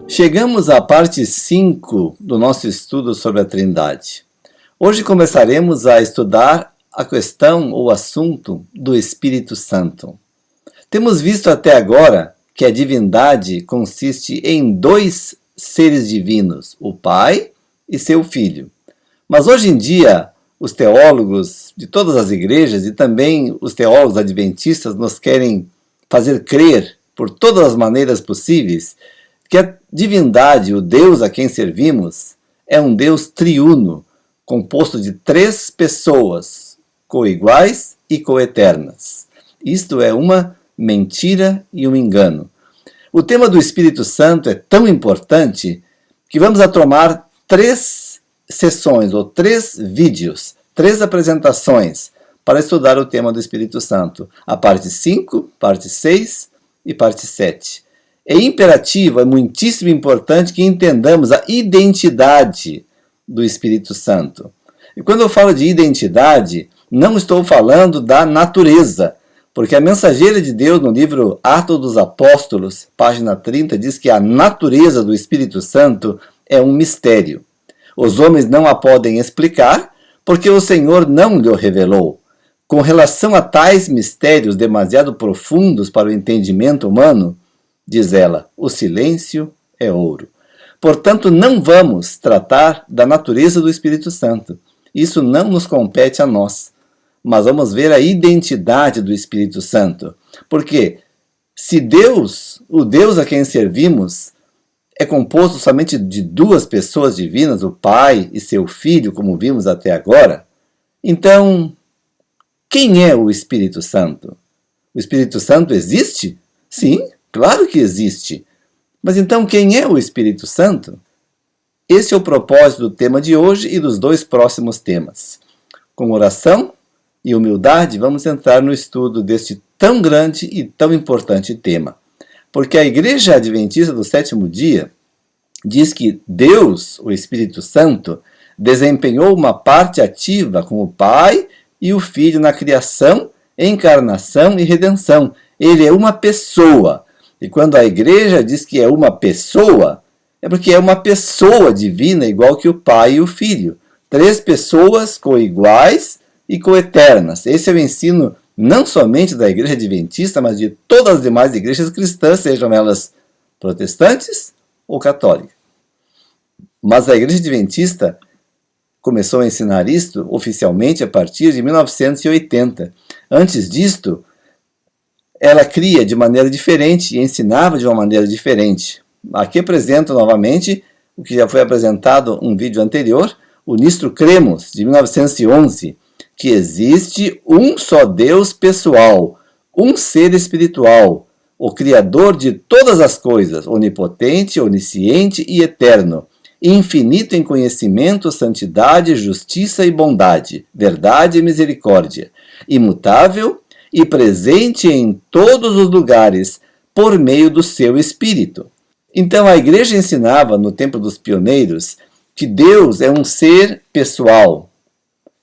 Chegamos à parte 5 do nosso estudo sobre a Trindade. Hoje começaremos a estudar a questão ou assunto do Espírito Santo. Temos visto até agora que a divindade consiste em dois seres divinos, o Pai e seu Filho. Mas hoje em dia, os teólogos de todas as igrejas e também os teólogos adventistas nos querem fazer crer, por todas as maneiras possíveis, que a divindade, o Deus a quem servimos, é um Deus triuno, composto de 3 pessoas, coiguais e coeternas. Isto é uma mentira e um engano. O tema do Espírito Santo é tão importante que vamos tomar 3 sessões ou 3 vídeos, 3 apresentações para estudar o tema do Espírito Santo. A parte 5, parte 6 e parte 7. É imperativo, é muitíssimo importante que entendamos a identidade do Espírito Santo. E quando eu falo de identidade, não estou falando da natureza, porque a mensageira de Deus no livro Atos dos Apóstolos, página 30, diz que a natureza do Espírito Santo é um mistério. Os homens não a podem explicar, porque o Senhor não lhe revelou. Com relação a tais mistérios demasiado profundos para o entendimento humano, diz ela, o silêncio é ouro. Portanto, não vamos tratar da natureza do Espírito Santo. Isso não nos compete a nós. Mas vamos ver a identidade do Espírito Santo. Porque se Deus, o Deus a quem servimos, é composto somente de 2 pessoas divinas, o Pai e seu Filho, como vimos até agora, então, quem é o Espírito Santo? O Espírito Santo existe? Sim. Claro que existe. Mas então quem é o Espírito Santo? Esse é o propósito do tema de hoje e dos 2 próximos temas. Com oração e humildade, vamos entrar no estudo deste tão grande e tão importante tema. Porque a Igreja Adventista do Sétimo Dia diz que Deus, o Espírito Santo, desempenhou uma parte ativa com o Pai e o Filho na criação, encarnação e redenção. Ele é uma pessoa. E quando a igreja diz que é uma pessoa, é porque é uma pessoa divina igual que o Pai e o Filho. 3 pessoas coiguais e coeternas. Esse é o ensino não somente da igreja adventista, mas de todas as demais igrejas cristãs, sejam elas protestantes ou católicas. Mas a igreja adventista começou a ensinar isto oficialmente a partir de 1980. Antes disto, ela cria de maneira diferente e ensinava de uma maneira diferente. Aqui apresento novamente o que já foi apresentado um vídeo anterior, o Nistro Cremos, de 1911, que existe um só Deus pessoal, um ser espiritual, o Criador de todas as coisas, onipotente, onisciente e eterno, infinito em conhecimento, santidade, justiça e bondade, verdade e misericórdia, imutável e presente em todos os lugares, por meio do seu Espírito. Então a igreja ensinava, no tempo dos pioneiros, que Deus é um ser pessoal,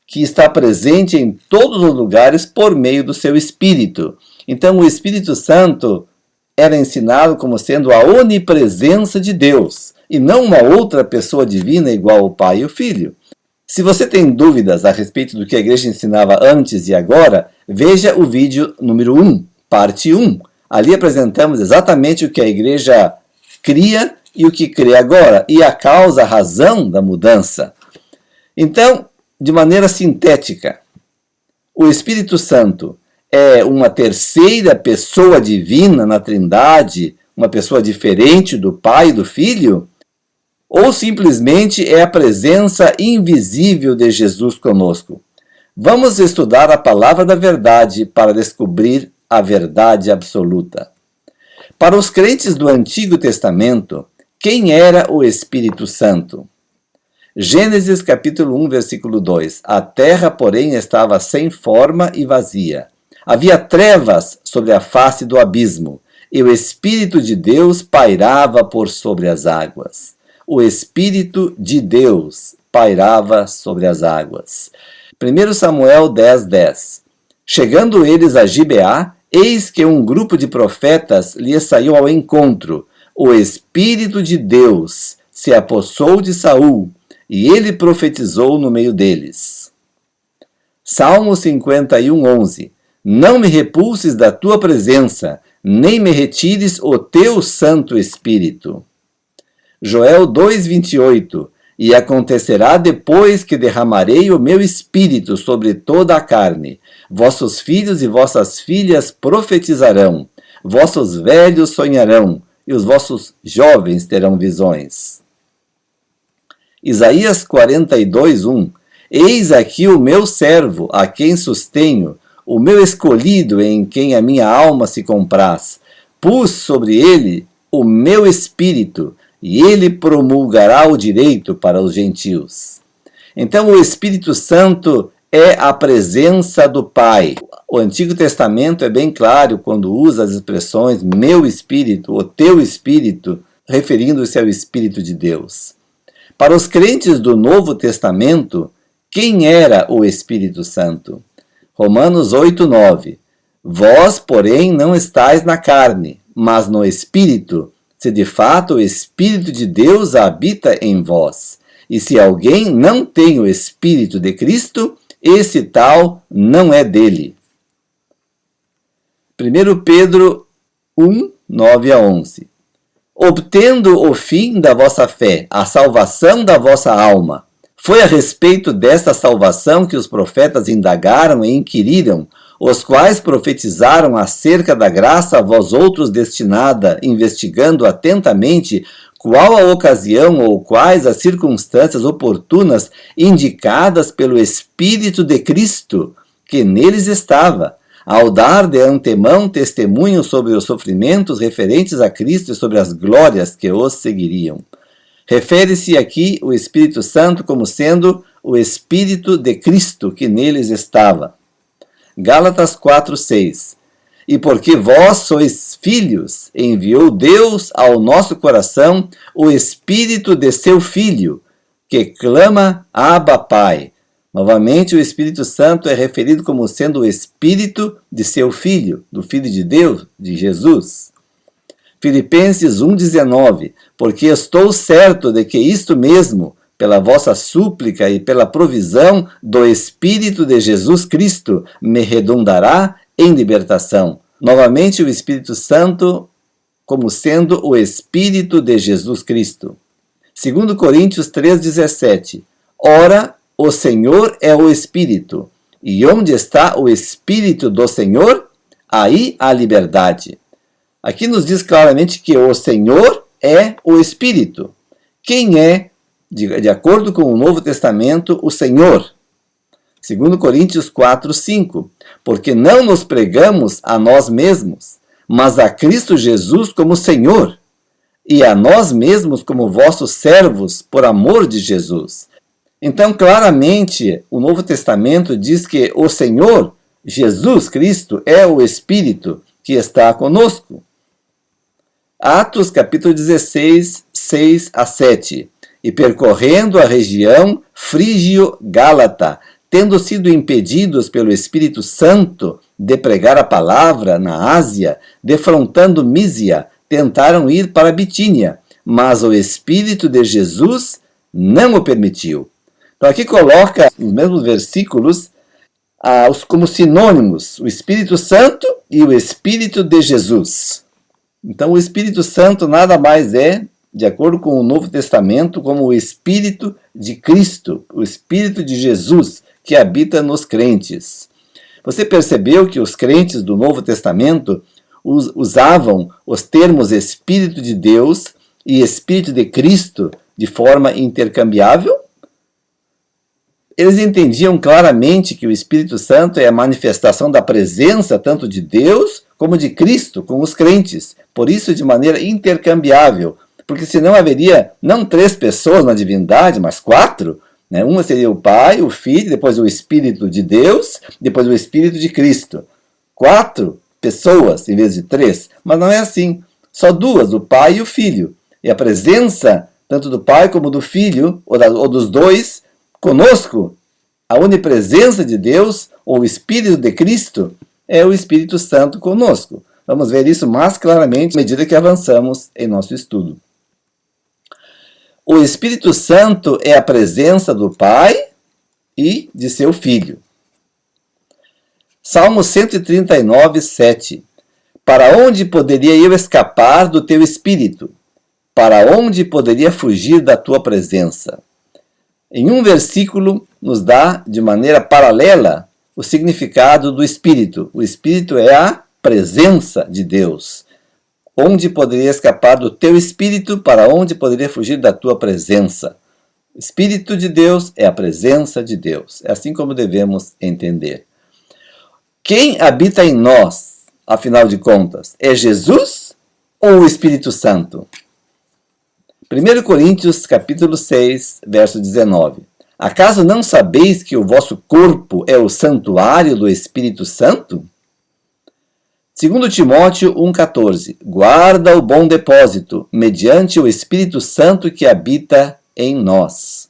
que está presente em todos os lugares por meio do seu Espírito. Então o Espírito Santo era ensinado como sendo a onipresença de Deus, e não uma outra pessoa divina igual ao Pai e o Filho. Se você tem dúvidas a respeito do que a igreja ensinava antes e agora, veja o vídeo número 1, parte 1. Ali apresentamos exatamente o que a igreja cria e o que crê agora, e a causa, a razão da mudança. Então, de maneira sintética, o Espírito Santo é uma terceira pessoa divina na Trindade, uma pessoa diferente do Pai e do Filho? Ou simplesmente é a presença invisível de Jesus conosco? Vamos estudar a palavra da verdade para descobrir a verdade absoluta. Para os crentes do Antigo Testamento, quem era o Espírito Santo? Gênesis capítulo 1, versículo 2. A terra, porém, estava sem forma e vazia. Havia trevas sobre a face do abismo, e o Espírito de Deus pairava por sobre as águas. O Espírito de Deus pairava sobre as águas. 1 Samuel 10:10. Chegando eles a Gibeá, eis que um grupo de profetas lhes saiu ao encontro. O Espírito de Deus se apossou de Saul, e ele profetizou no meio deles. Salmo 51:11. Não me repulses da tua presença, nem me retires o teu Santo Espírito. Joel 2:28. E acontecerá depois que derramarei o meu espírito sobre toda a carne. Vossos filhos e vossas filhas profetizarão, vossos velhos sonharão, e os vossos jovens terão visões. Isaías 42:1. Eis aqui o meu servo, a quem sustenho, o meu escolhido, em quem a minha alma se compraz. Pus sobre ele o meu espírito, e ele promulgará o direito para os gentios. Então, o Espírito Santo é a presença do Pai. O Antigo Testamento é bem claro quando usa as expressões meu espírito, o teu espírito, referindo-se ao Espírito de Deus. Para os crentes do Novo Testamento, quem era o Espírito Santo? Romanos 8:9. Vós, porém, não estáis na carne, mas no Espírito, se de fato o Espírito de Deus habita em vós. E se alguém não tem o Espírito de Cristo, esse tal não é dele. 1 Pedro 1:9-11. Obtendo o fim da vossa fé, a salvação da vossa alma. Foi a respeito desta salvação que os profetas indagaram e inquiriram, os quais profetizaram acerca da graça a vós outros destinada, investigando atentamente qual a ocasião ou quais as circunstâncias oportunas indicadas pelo Espírito de Cristo, que neles estava, ao dar de antemão testemunho sobre os sofrimentos referentes a Cristo e sobre as glórias que os seguiriam. Refere-se aqui o Espírito Santo como sendo o Espírito de Cristo que neles estava. Gálatas 4:6. E porque vós sois filhos, enviou Deus ao nosso coração o Espírito de seu Filho, que clama Abba, Pai. Novamente, o Espírito Santo é referido como sendo o Espírito de seu Filho, do Filho de Deus, de Jesus. Filipenses 1:19. Porque estou certo de que isto mesmo, pela vossa súplica e pela provisão do Espírito de Jesus Cristo, me redundará em libertação. Novamente, o Espírito Santo como sendo o Espírito de Jesus Cristo. 2 Coríntios 3:17. Ora, o Senhor é o Espírito, e onde está o Espírito do Senhor, aí há liberdade. Aqui nos diz claramente que o Senhor é o Espírito. Quem é, de acordo com o Novo Testamento, o Senhor? 2 Coríntios 4:5. Porque não nos pregamos a nós mesmos, mas a Cristo Jesus como Senhor, e a nós mesmos como vossos servos, por amor de Jesus. Então, claramente, o Novo Testamento diz que o Senhor, Jesus Cristo, é o Espírito que está conosco. Atos capítulo 16, 6-7. E percorrendo a região frígio-gálata, tendo sido impedidos pelo Espírito Santo de pregar a palavra na Ásia, defrontando Mísia, tentaram ir para Bitínia, mas o Espírito de Jesus não o permitiu. Então aqui coloca nos mesmos versículos como sinônimos o Espírito Santo e o Espírito de Jesus. Então o Espírito Santo nada mais é, de acordo com o Novo Testamento, como o Espírito de Cristo, o Espírito de Jesus, que habita nos crentes. Você percebeu que os crentes do Novo Testamento usavam os termos Espírito de Deus e Espírito de Cristo de forma intercambiável? Eles entendiam claramente que o Espírito Santo é a manifestação da presença tanto de Deus como de Cristo com os crentes. Por isso, de maneira intercambiável, porque senão haveria não 3 pessoas na divindade, mas 4. Uma seria o Pai, o Filho, depois o Espírito de Deus, depois o Espírito de Cristo. 4 pessoas em vez de 3, mas não é assim. Só 2, o Pai e o Filho. E a presença tanto do Pai como do Filho, ou dos dois, conosco, a onipresença de Deus, ou o Espírito de Cristo, é o Espírito Santo conosco. Vamos ver isso mais claramente à medida que avançamos em nosso estudo. O Espírito Santo é a presença do Pai e de seu Filho. Salmo 139, 7. Para onde poderia eu escapar do teu Espírito? Para onde poderia fugir da tua presença? Em um versículo, nos dá, de maneira paralela, o significado do Espírito. O Espírito é a presença de Deus. Onde poderia escapar do teu Espírito? Para onde poderia fugir da tua presença? O Espírito de Deus é a presença de Deus. É assim como devemos entender. Quem habita em nós, afinal de contas, é Jesus ou o Espírito Santo? 1 Coríntios capítulo 6, verso 19. Acaso não sabeis que o vosso corpo é o santuário do Espírito Santo? 2 Timóteo 1,14. Guarda o bom depósito, mediante o Espírito Santo que habita em nós.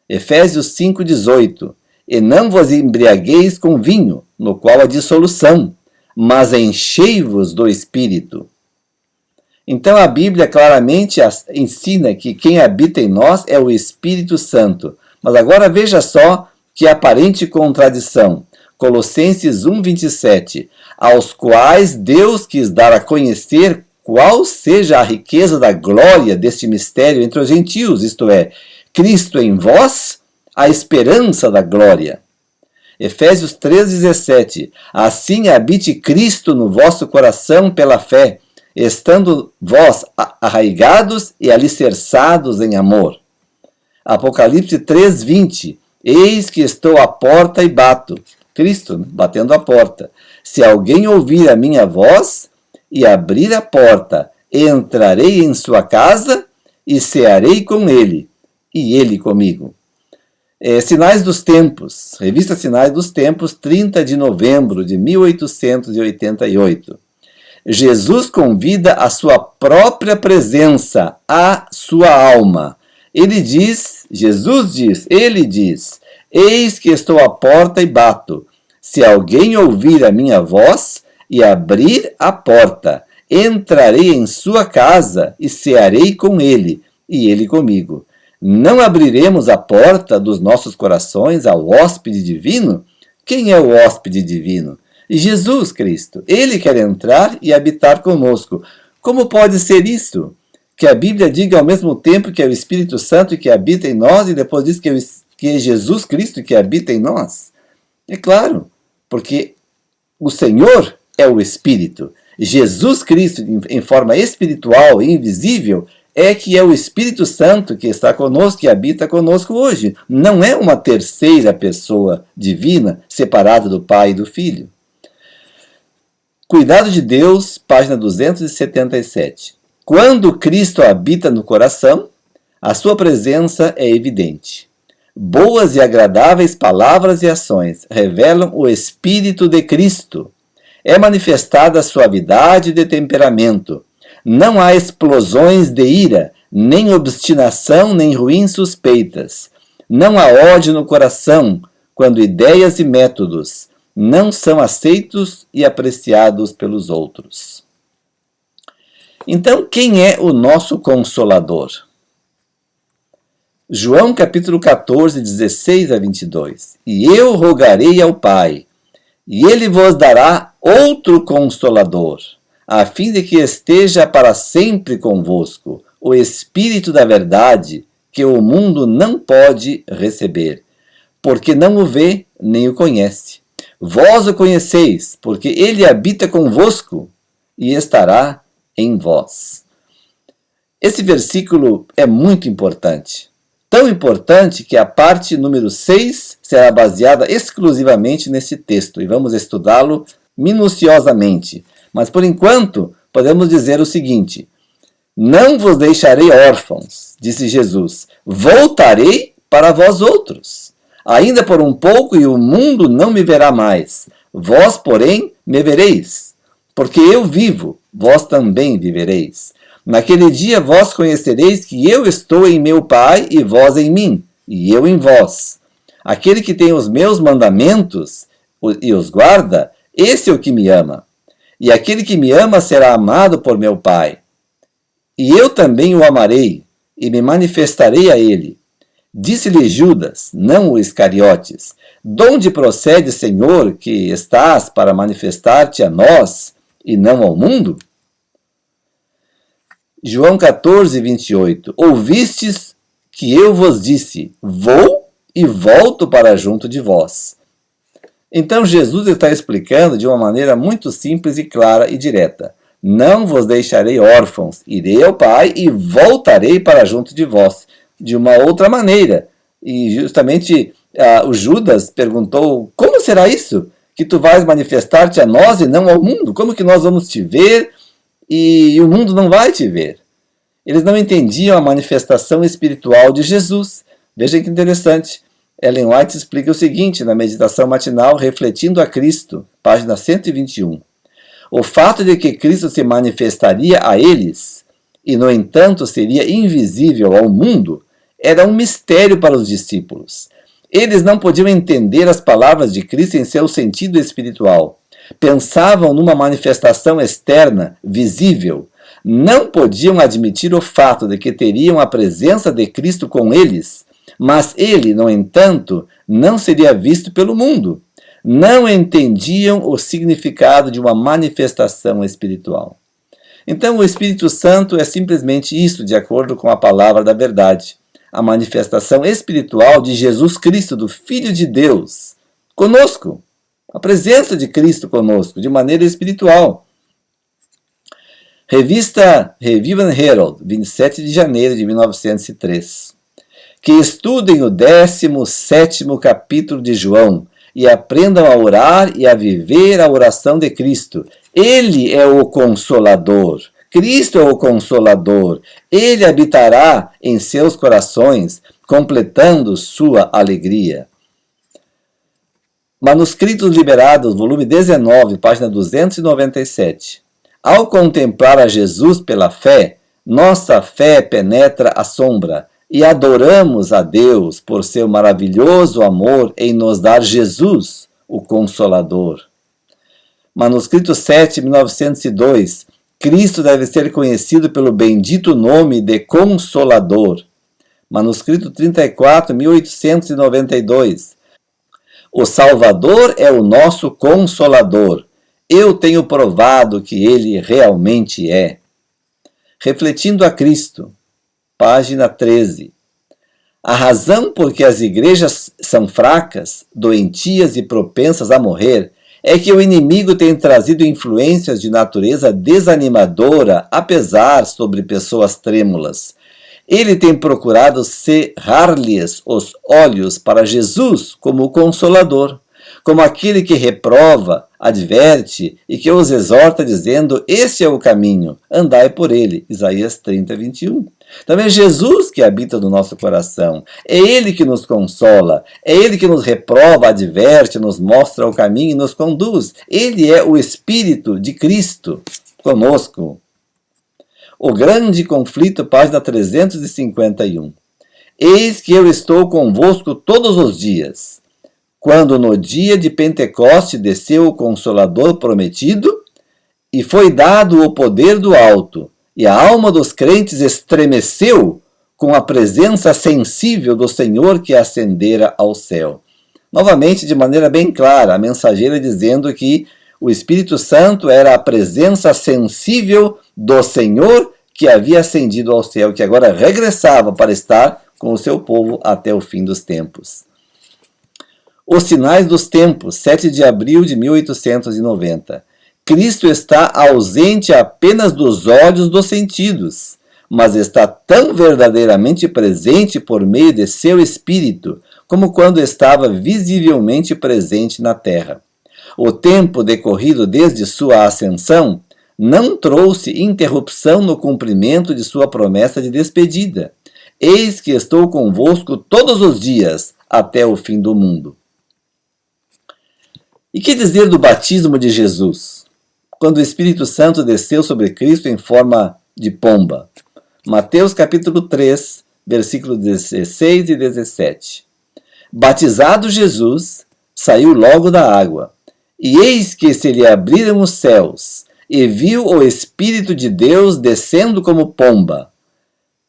Efésios 5,18. E não vos embriagueis com vinho, no qual há dissolução, mas enchei-vos do Espírito. Então a Bíblia claramente ensina que quem habita em nós é o Espírito Santo. Mas agora veja só que aparente contradição. Colossenses 1,27. Aos quais Deus quis dar a conhecer qual seja a riqueza da glória deste mistério entre os gentios, isto é, Cristo em vós, a esperança da glória. Efésios 3,17. Assim habite Cristo no vosso coração pela fé, estando vós arraigados e alicerçados em amor. Apocalipse 3,20. Eis que estou à porta e bato. Cristo, batendo a porta. Se alguém ouvir a minha voz e abrir a porta, entrarei em sua casa e cearei com ele, e ele comigo. Sinais dos Tempos, revista Sinais dos Tempos, 30 de novembro de 1888. Jesus convida a sua própria presença, a sua alma. Jesus diz, ele diz, eis que estou à porta e bato. Se alguém ouvir a minha voz e abrir a porta, entrarei em sua casa e cearei com ele, e ele comigo. Não abriremos a porta dos nossos corações ao hóspede divino? Quem é o hóspede divino? Jesus Cristo. Ele quer entrar e habitar conosco. Como pode ser isso? Que a Bíblia diga ao mesmo tempo que é o Espírito Santo que habita em nós e depois diz que é Jesus Cristo que habita em nós? É claro, porque o Senhor é o Espírito. Jesus Cristo, em forma espiritual e invisível, é que é o Espírito Santo que está conosco, que habita conosco hoje. Não é uma terceira pessoa divina separada do Pai e do Filho. Cuidado de Deus, página 277. Quando Cristo habita no coração, a sua presença é evidente. Boas e agradáveis palavras e ações revelam o Espírito de Cristo. É manifestada a suavidade de temperamento. Não há explosões de ira, nem obstinação, nem ruins suspeitas. Não há ódio no coração, quando ideias e métodos não são aceitos e apreciados pelos outros. Então, quem é o nosso Consolador? João capítulo 14, 16 a 22. E eu rogarei ao Pai, e ele vos dará outro Consolador, a fim de que esteja para sempre convosco, o Espírito da verdade, que o mundo não pode receber, porque não o vê nem o conhece. Vós o conheceis, porque ele habita convosco e estará em vós. Esse versículo é muito importante. Tão importante que a parte número 6 será baseada exclusivamente nesse texto e vamos estudá-lo minuciosamente. Mas por enquanto, podemos dizer o seguinte: não vos deixarei órfãos, disse Jesus, voltarei para vós outros. Ainda por um pouco e o mundo não me verá mais. Vós, porém, me vereis, porque eu vivo, vós também vivereis. Naquele dia vós conhecereis que eu estou em meu Pai e vós em mim, e eu em vós. Aquele que tem os meus mandamentos e os guarda, esse é o que me ama. E aquele que me ama será amado por meu Pai. E eu também o amarei, e me manifestarei a ele. Disse-lhe Judas, não o Iscariotes: donde procede, Senhor, que estás para manifestar-te a nós e não ao mundo? João 14, 28. Ouvistes que eu vos disse: vou e volto para junto de vós. Então Jesus está explicando de uma maneira muito simples e clara e direta: não vos deixarei órfãos, irei ao Pai e voltarei para junto de vós. De uma outra maneira. E justamente o Judas perguntou: como será isso? Que tu vais manifestar-te a nós e não ao mundo? Como que nós vamos te ver e o mundo não vai te ver? Eles não entendiam a manifestação espiritual de Jesus. Vejam que interessante. Ellen White explica o seguinte na meditação matinal Refletindo a Cristo, página 121. O fato de que Cristo se manifestaria a eles e, no entanto, seria invisível ao mundo, era um mistério para os discípulos. Eles não podiam entender as palavras de Cristo em seu sentido espiritual. Pensavam numa manifestação externa, visível. Não podiam admitir o fato de que teriam a presença de Cristo com eles, mas ele, no entanto, não seria visto pelo mundo. Não entendiam o significado de uma manifestação espiritual. Então, o Espírito Santo é simplesmente isso, de acordo com a palavra da verdade. A manifestação espiritual de Jesus Cristo, do Filho de Deus, conosco. A presença de Cristo conosco, de maneira espiritual. Revista Review and Herald, 27 de janeiro de 1903. Que estudem o 17º capítulo de João e aprendam a orar e a viver a oração de Cristo. Ele é o Consolador. Cristo é o Consolador. Ele habitará em seus corações, completando sua alegria. Manuscritos Liberados, volume 19, página 297. Ao contemplar a Jesus pela fé, nossa fé penetra a sombra e adoramos a Deus por seu maravilhoso amor em nos dar Jesus, o Consolador. Manuscrito 7, 1902. Cristo deve ser conhecido pelo bendito nome de Consolador. Manuscrito 34, 1892. O Salvador é o nosso Consolador. Eu tenho provado que ele realmente é. Refletindo a Cristo, página 13. A razão por que as igrejas são fracas, doentias e propensas a morrer é que o inimigo tem trazido influências de natureza desanimadora a pesar sobre pessoas trêmulas. Ele tem procurado cerrar-lhes os olhos para Jesus como o Consolador, como aquele que reprova, adverte e que os exorta dizendo: este é o caminho, andai por ele. Isaías 30, 21. Também é Jesus que habita no nosso coração. É Ele que nos consola. É Ele que nos reprova, adverte, nos mostra o caminho e nos conduz. Ele é o Espírito de Cristo conosco. O grande conflito, página 351. Eis que eu estou convosco todos os dias. Quando no dia de Pentecoste desceu o Consolador prometido e foi dado o poder do alto, e a alma dos crentes estremeceu com a presença sensível do Senhor que ascendera ao céu. Novamente, de maneira bem clara, a mensageira dizendo que o Espírito Santo era a presença sensível do Senhor que havia ascendido ao céu, que agora regressava para estar com o seu povo até o fim dos tempos. Os Sinais dos Tempos, 7 de abril de 1890. Cristo está ausente apenas dos olhos dos sentidos, mas está tão verdadeiramente presente por meio de seu Espírito, como quando estava visivelmente presente na terra. O tempo decorrido desde sua ascensão não trouxe interrupção no cumprimento de sua promessa de despedida. Eis que estou convosco todos os dias, até o fim do mundo. E que dizer do batismo de Jesus, quando o Espírito Santo desceu sobre Cristo em forma de pomba? Mateus capítulo 3, versículos 16 e 17. Batizado Jesus, saiu logo da água, e eis que se lhe abriram os céus, e viu o Espírito de Deus descendo como pomba,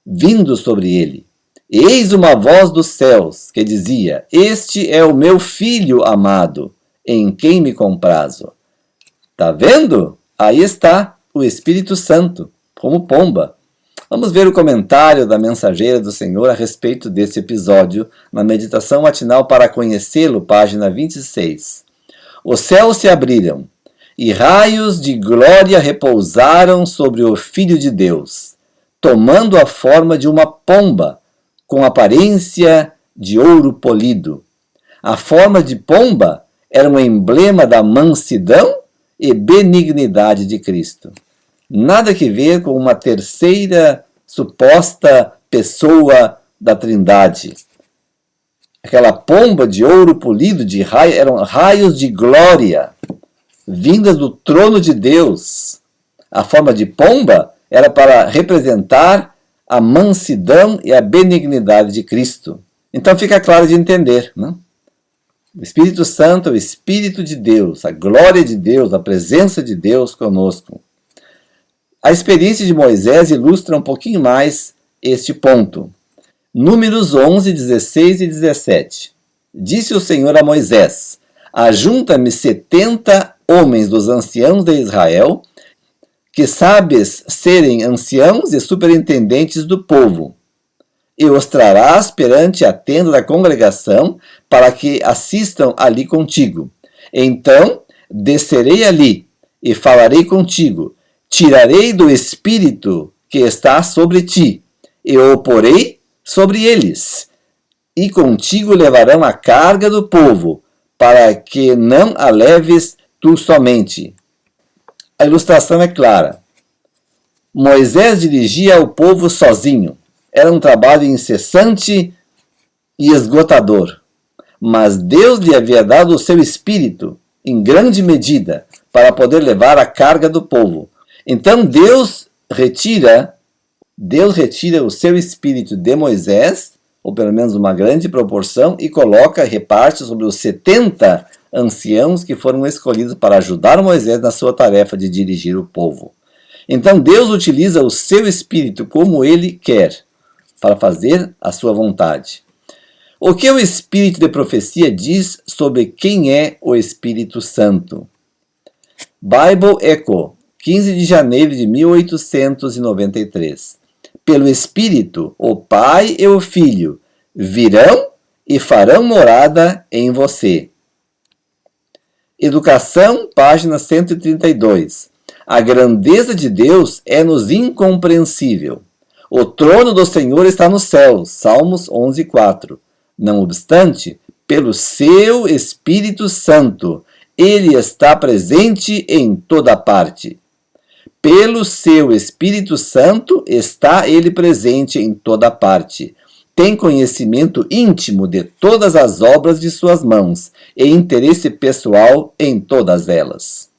vindo sobre ele. E eis uma voz dos céus, que dizia: Este é o meu Filho amado, em quem me comprazo. Tá vendo? Aí está o Espírito Santo, como pomba. Vamos ver o comentário da mensageira do Senhor a respeito desse episódio, na meditação matinal para conhecê-lo, página 26. Os céus se abriram, e raios de glória repousaram sobre o Filho de Deus, tomando a forma de uma pomba, com aparência de ouro polido. A forma de pomba era um emblema da mansidão e benignidade de Cristo. Nada que ver com uma terceira suposta pessoa da Trindade. Aquela pomba de ouro polido, eram raios de glória, vindas do trono de Deus. A forma de pomba era para representar a mansidão e a benignidade de Cristo. Então fica claro de entender, não? O Espírito Santo é o Espírito de Deus, a glória de Deus, a presença de Deus conosco. A experiência de Moisés ilustra um pouquinho mais este ponto. Números 11, 16 e 17. Disse o Senhor a Moisés: Ajunta-me 70 homens dos anciãos de Israel, que sabes serem anciãos e superintendentes do povo, e os trarás perante a tenda da congregação, para que assistam ali contigo. Então descerei ali e falarei contigo, tirarei do Espírito que está sobre ti, e o porei sobre eles, e contigo levarão a carga do povo, para que não a leves tu somente. A ilustração é clara. Moisés dirigia o povo sozinho. Era um trabalho incessante e esgotador. Mas Deus lhe havia dado o seu espírito, em grande medida, para poder levar a carga do povo. Então Deus retira o seu espírito de Moisés, ou pelo menos uma grande proporção, e reparte sobre os 70 anciãos que foram escolhidos para ajudar Moisés na sua tarefa de dirigir o povo. Então Deus utiliza o seu espírito como ele quer, para fazer a sua vontade. O que o espírito de profecia diz sobre quem é o Espírito Santo? Bible Echo, 15 de janeiro de 1893. Pelo Espírito, o Pai e o Filho virão e farão morada em você. Educação, página 132. A grandeza de Deus é-nos incompreensível. O trono do Senhor está nos céus. Salmos 11:4. Não obstante, pelo seu Espírito Santo, ele está presente em toda parte. Pelo seu Espírito Santo está ele presente em toda parte. Tem conhecimento íntimo de todas as obras de suas mãos e interesse pessoal em todas elas.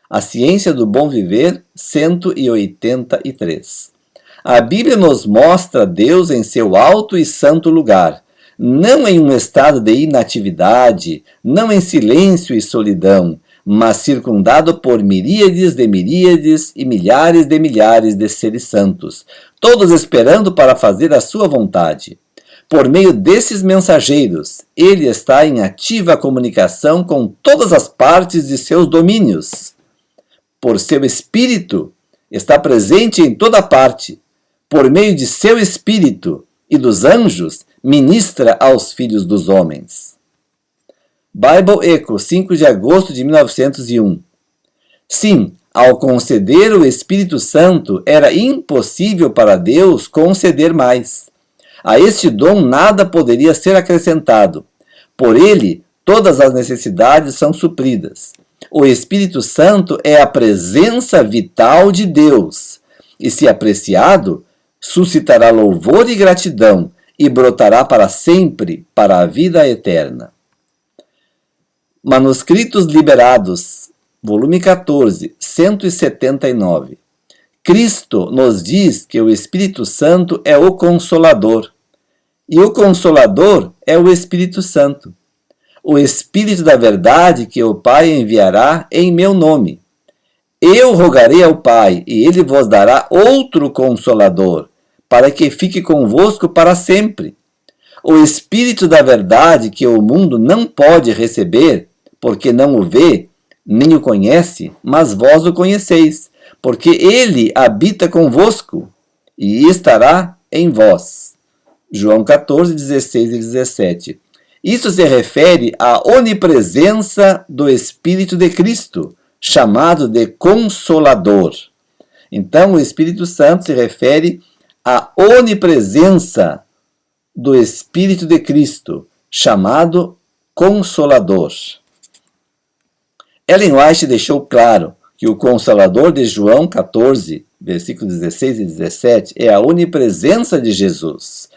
A Ciência do Bom Viver, 183. A Bíblia nos mostra Deus em seu alto e santo lugar, não em um estado de inatividade, não em silêncio e solidão, mas circundado por miríades de miríades e milhares de seres santos, todos esperando para fazer a sua vontade. Por meio desses mensageiros, ele está em ativa comunicação com todas as partes de seus domínios. Por seu Espírito, está presente em toda parte. Por meio de seu Espírito e dos anjos, ministra aos filhos dos homens. Bible Echo, 5 de agosto de 1901. Sim, ao conceder o Espírito Santo, era impossível para Deus conceder mais. A este dom nada poderia ser acrescentado. Por ele, todas as necessidades são supridas. O Espírito Santo é a presença vital de Deus, e se apreciado, suscitará louvor e gratidão, e brotará para sempre para a vida eterna. Manuscritos Liberados, volume 14, 179. Cristo nos diz que o Espírito Santo é o Consolador. E o Consolador é o Espírito Santo. O Espírito da verdade que o Pai enviará em meu nome. Eu rogarei ao Pai, e ele vos dará outro Consolador, para que fique convosco para sempre. O Espírito da verdade que o mundo não pode receber, porque não o vê, nem o conhece, mas vós o conheceis, porque ele habita convosco e estará em vós. João 14, 16 e 17. Isso se refere à onipresença do Espírito de Cristo, chamado de Consolador. Então, o Espírito Santo se refere à onipresença do Espírito de Cristo, chamado Consolador. Ellen White deixou claro que o Consolador de João 14, versículos 16 e 17, é a onipresença de Jesus.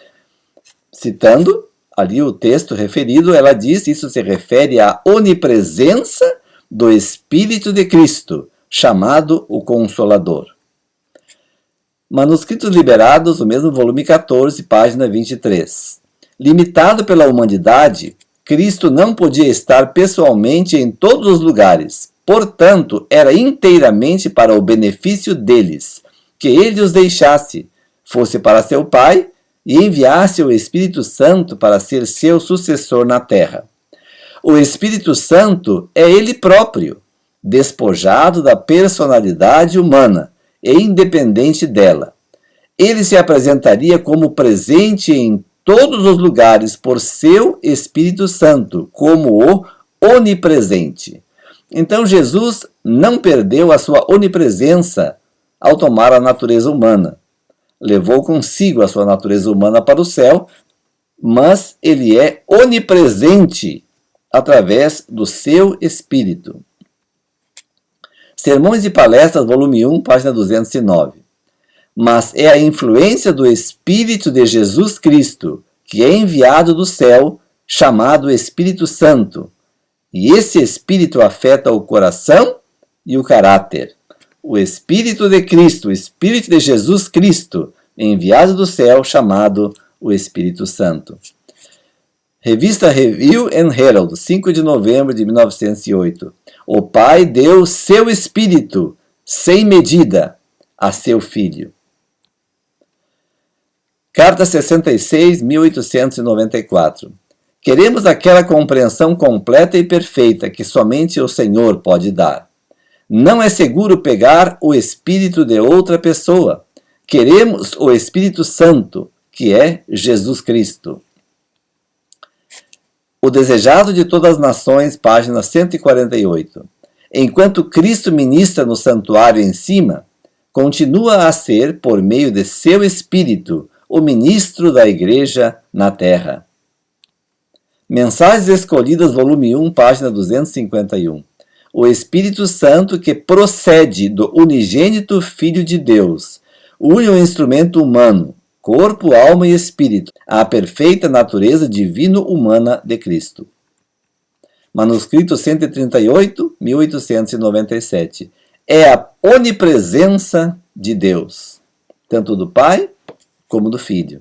Citando ali o texto referido, ela diz: isso se refere à onipresença do Espírito de Cristo, chamado o Consolador. Manuscritos Liberados, o mesmo volume 14, página 23. Limitado pela humanidade, Cristo não podia estar pessoalmente em todos os lugares. Portanto, era inteiramente para o benefício deles que ele os deixasse, fosse para seu Pai e enviasse o Espírito Santo para ser seu sucessor na terra. O Espírito Santo é ele próprio, despojado da personalidade humana e independente dela. Ele se apresentaria como presente em todos os lugares por seu Espírito Santo, como o onipresente. Então Jesus não perdeu a sua onipresença ao tomar a natureza humana. Levou consigo a sua natureza humana para o céu, mas ele é onipresente através do seu Espírito. Sermões e Palestras, volume 1, página 209. Mas é a influência do Espírito de Jesus Cristo, que é enviado do céu, chamado Espírito Santo. E esse Espírito afeta o coração e o caráter. O Espírito de Cristo, o Espírito de Jesus Cristo, enviado do céu, chamado o Espírito Santo. Revista Review and Herald, 5 de novembro de 1908. O Pai deu seu Espírito, sem medida, a seu Filho. Carta 66, 1894. Queremos aquela compreensão completa e perfeita que somente o Senhor pode dar. Não é seguro pegar o espírito de outra pessoa. Queremos o Espírito Santo, que é Jesus Cristo. O Desejado de Todas as Nações, página 148. Enquanto Cristo ministra no santuário em cima, continua a ser, por meio de seu Espírito, o ministro da Igreja na terra. Mensagens Escolhidas, volume 1, página 251. O Espírito Santo que procede do unigênito Filho de Deus, une o instrumento humano, corpo, alma e espírito, à perfeita natureza divino-humana de Cristo. Manuscrito 138, 1897. É a onipresença de Deus, tanto do Pai como do Filho.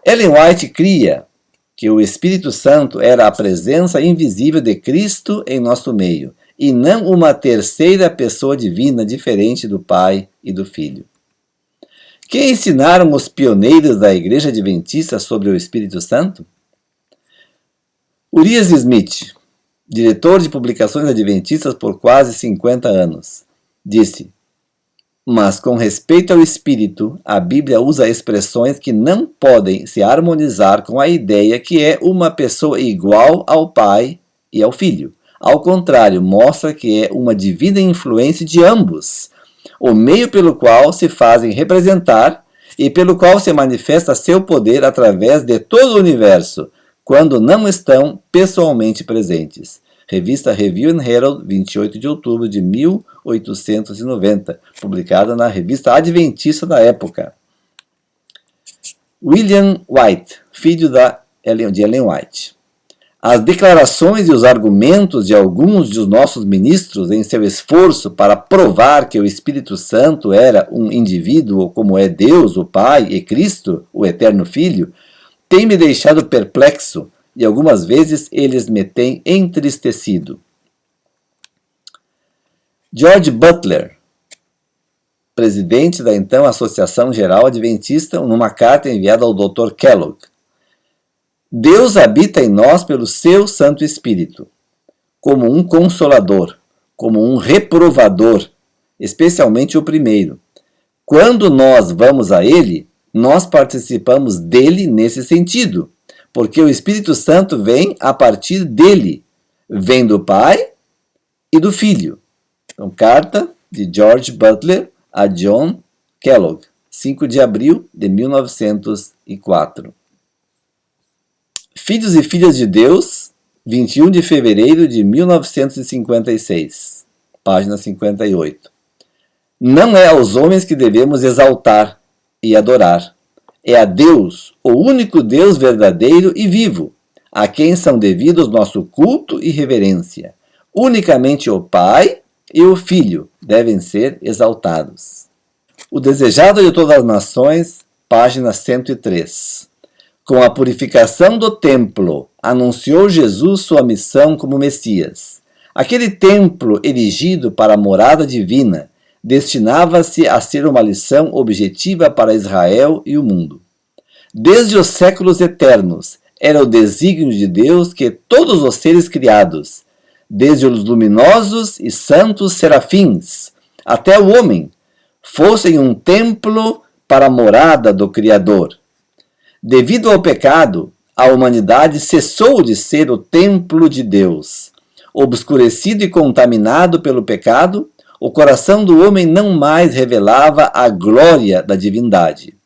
Ellen White cria que o Espírito Santo era a presença invisível de Cristo em nosso meio, e não uma terceira pessoa divina diferente do Pai e do Filho. Quem ensinaram os pioneiros da Igreja Adventista sobre o Espírito Santo? Urias Smith, diretor de publicações adventistas por quase 50 anos, disse: mas com respeito ao Espírito, a Bíblia usa expressões que não podem se harmonizar com a ideia que é uma pessoa igual ao Pai e ao Filho. Ao contrário, mostra que é uma divina influência de ambos, o meio pelo qual se fazem representar e pelo qual se manifesta seu poder através de todo o universo, quando não estão pessoalmente presentes. Revista Review and Herald, 28 de outubro de 1890, publicada na Revista Adventista da época. William White, filho de Ellen White. As declarações e os argumentos de alguns dos nossos ministros em seu esforço para provar que o Espírito Santo era um indivíduo como é Deus, o Pai, e Cristo, o Eterno Filho, têm me deixado perplexo e algumas vezes eles me têm entristecido. George Butler, presidente da então Associação Geral Adventista, numa carta enviada ao Dr. Kellogg: Deus habita em nós pelo seu Santo Espírito, como um consolador, como um reprovador, especialmente o primeiro. Quando nós vamos a Ele, nós participamos dele nesse sentido, porque o Espírito Santo vem a partir dele, vem do Pai e do Filho. Então, carta de George Butler a John Kellogg, 5 de abril de 1904. Filhos e Filhas de Deus, 21 de fevereiro de 1956, página 58. Não é aos homens que devemos exaltar e adorar. É a Deus, o único Deus verdadeiro e vivo, a quem são devidos nosso culto e reverência. Unicamente o Pai e o Filho devem ser exaltados. O Desejado de Todas as Nações, página 103. Com a purificação do templo, anunciou Jesus sua missão como Messias. Aquele templo erigido para a morada divina destinava-se a ser uma lição objetiva para Israel e o mundo. Desde os séculos eternos, era o desígnio de Deus que todos os seres criados, desde os luminosos e santos serafins até o homem, fossem um templo para a morada do Criador. Devido ao pecado, a humanidade cessou de ser o templo de Deus. Obscurecido e contaminado pelo pecado, o coração do homem não mais revelava a glória da divindade.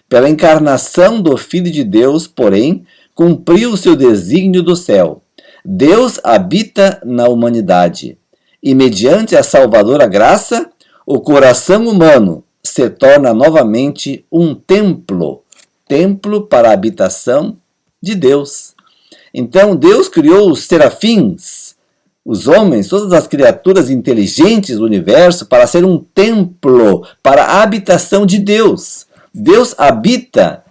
Pela encarnação do Filho de Deus, porém, cumpriu o seu desígnio do céu. Deus habita na humanidade, e mediante a salvadora graça, o coração humano se torna novamente um templo para a habitação de Deus. Então Deus criou os serafins, os homens, todas as criaturas inteligentes do universo, para ser um templo para a habitação de Deus. Deus habita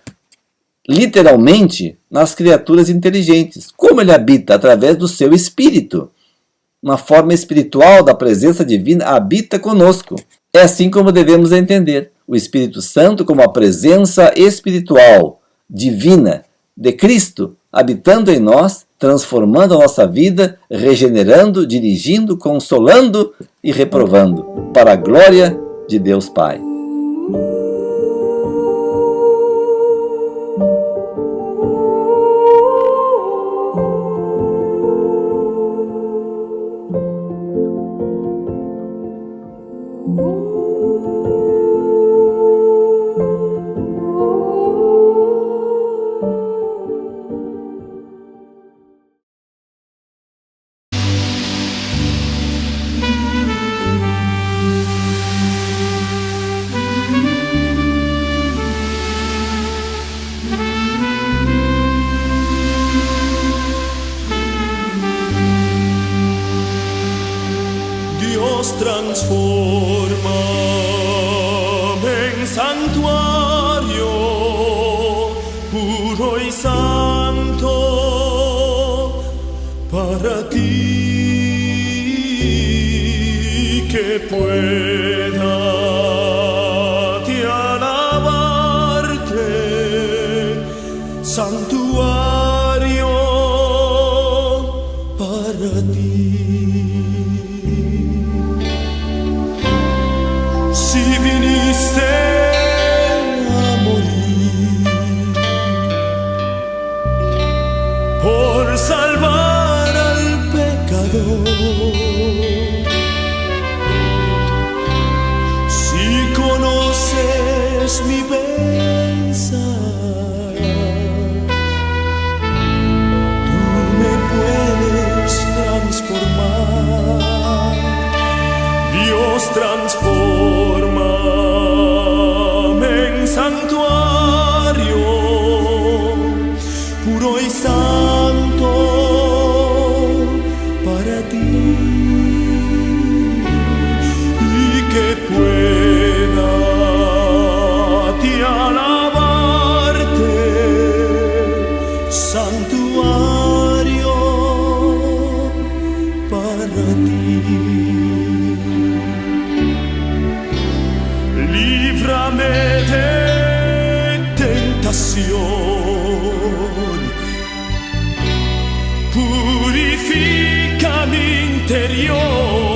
literalmente nas criaturas inteligentes. Como ele habita? Através do seu Espírito. Uma forma espiritual da presença divina habita conosco. É assim como devemos entender o Espírito Santo como a presença espiritual, divina, de Cristo, habitando em nós, transformando a nossa vida, regenerando, dirigindo, consolando e reprovando, para a glória de Deus Pai. Transformame en santuario puro y santo para ti, que pueda te alabarte, santuario para ti. Si viniste a morir por salvar al pecador, si conoces mi pensar, tú me puedes transformar. Dios transformame en santuario puro y santo mi interior.